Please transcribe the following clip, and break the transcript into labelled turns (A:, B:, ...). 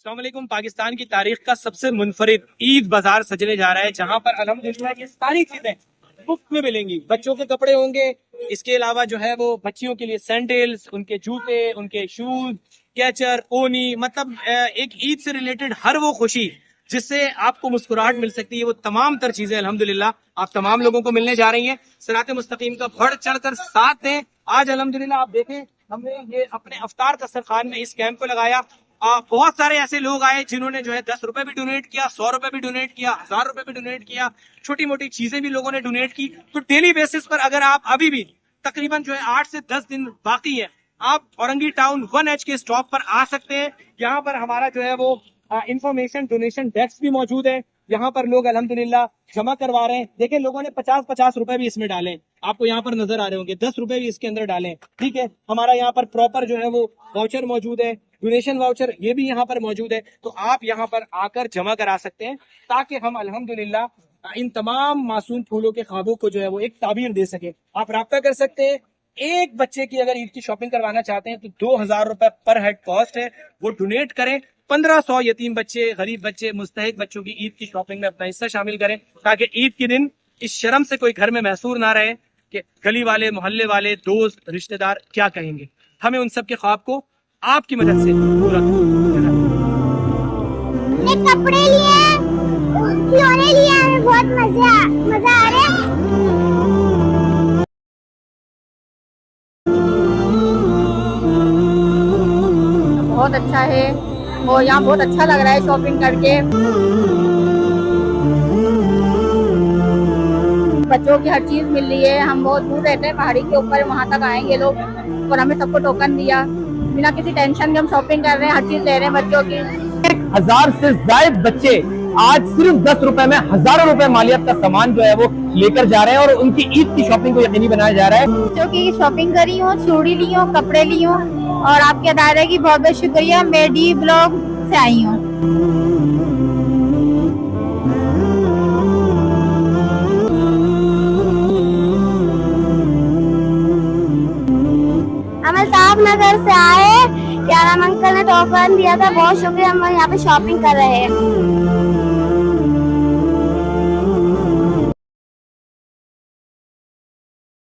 A: अस्सलाम वालेकुम। पाकिस्तान की तारीख का सबसे मुनफरिद ईद बाजार सजने जा रहा है, जहां पर अल्हम्दुलिल्लाह ये सारी चीजें मुफ्त में मिलेंगी। बच्चों के कपड़े होंगे, इसके अलावा जो है वो बच्चियों के लिए सैंडल्स, उनके जूते, उनके शूज, कैचर, ओनी, मतलब एक ईद से रिलेटेड हर वो खुशी जिससे आपको मुस्कुराहट मिल सकती है, वो तमाम तर चीजें अल्हम्दुलिल्लाह आप तमाम लोगों को मिलने जा रही हैं। सिरात मुस्तकीम का बढ़ चढ़कर साथ दें। आज अल्हम्दुलिल्लाह आप देखें, हमने ये अपने अफ्तार दस्तरखान में इस कैंप को लगाया। बहुत सारे ऐसे लोग आए जिन्होंने जो है 10 रुपए भी डोनेट किया, 100 रुपए भी डोनेट किया, 1000 रुपए भी डोनेट किया, छोटी मोटी चीजें भी लोगों ने डोनेट की। तो डेली बेसिस पर अगर आप अभी भी तकरीबन जो है 8 से 10 दिन बाकी है, आप औरंगी टाउन 1H के स्टॉप पर आ सकते हैं। यहाँ पर हमारा जो है वो इंफॉर्मेशन डोनेशन डेस्क भी मौजूद है। यहाँ पर लोग अल्हम्दुलिल्लाह जमा करवा रहे हैं। देखिए, लोगों ने 50-50 रुपए भी इसमें डाले, आपको यहाँ पर नजर आ रहे होंगे। 10 रुपए भी इसके अंदर डालें, ठीक है। हमारा यहाँ पर प्रॉपर जो है वो वाउचर मौजूद है, डोनेशन वाउचर, ये भी यहाँ पर मौजूद है। तो आप यहाँ पर आकर जमा करा सकते हैं, ताकि हम अल्हम्दुलिल्लाह इन तमाम मासूम फूलों के ख्वाबों को जो है वो एक ताबीर दे सके। आप राब्ता कर सकते हैं। एक बच्चे की अगर ईद की शॉपिंग करवाना चाहते हैं तो 2000 रुपए पर हेड कॉस्ट है, वो डोनेट करें। 1500 यतीम बच्चे, गरीब बच्चे, मुस्तहिक बच्चों की ईद की शॉपिंग में अपना हिस्सा शामिल करें, ताकि ईद के दिन इस शर्म से कोई घर में महसूर ना रहे कि गली वाले, मोहल्ले वाले, दोस्त, रिश्तेदार क्या कहेंगे। हमें उन सब के ख्वाब को आपकी मदद से पूरा करना।
B: कपड़े लिए, खिलौने लिए, हमें बहुत मजा आ रहा है।
C: बहुत अच्छा है और यहाँ बहुत अच्छा लग रहा है शॉपिंग करके। बच्चों की हर चीज मिल रही है। हम बहुत दूर रहते हैं, पहाड़ी के ऊपर, वहाँ तक आएंगे लोग और हमें सबको टोकन दिया। बिना किसी टेंशन के हम शॉपिंग कर रहे हैं, हर चीज ले रहे हैं बच्चों की।
D: 1000 से ज्यादा बच्चे आज सिर्फ 10 रुपए में हजारों रुपए मालियत का सामान जो है वो लेकर जा रहे हैं और उनकी ईद की शॉपिंग को यकीनी बनाया जा रहा है।
B: बच्चों की शॉपिंग करी हूँ, चूड़ी ली हूँ, कपड़े ली हूँ और आपके अदारे की बहुत बहुत शुक्रिया। मैं डी ब्लॉग से आई हूँ। हम साहब नगर से आए, प्यारा अंकल ने टोकन दिया था, बहुत शुक्रिया। हम यहाँ पे शॉपिंग कर रहे हैं।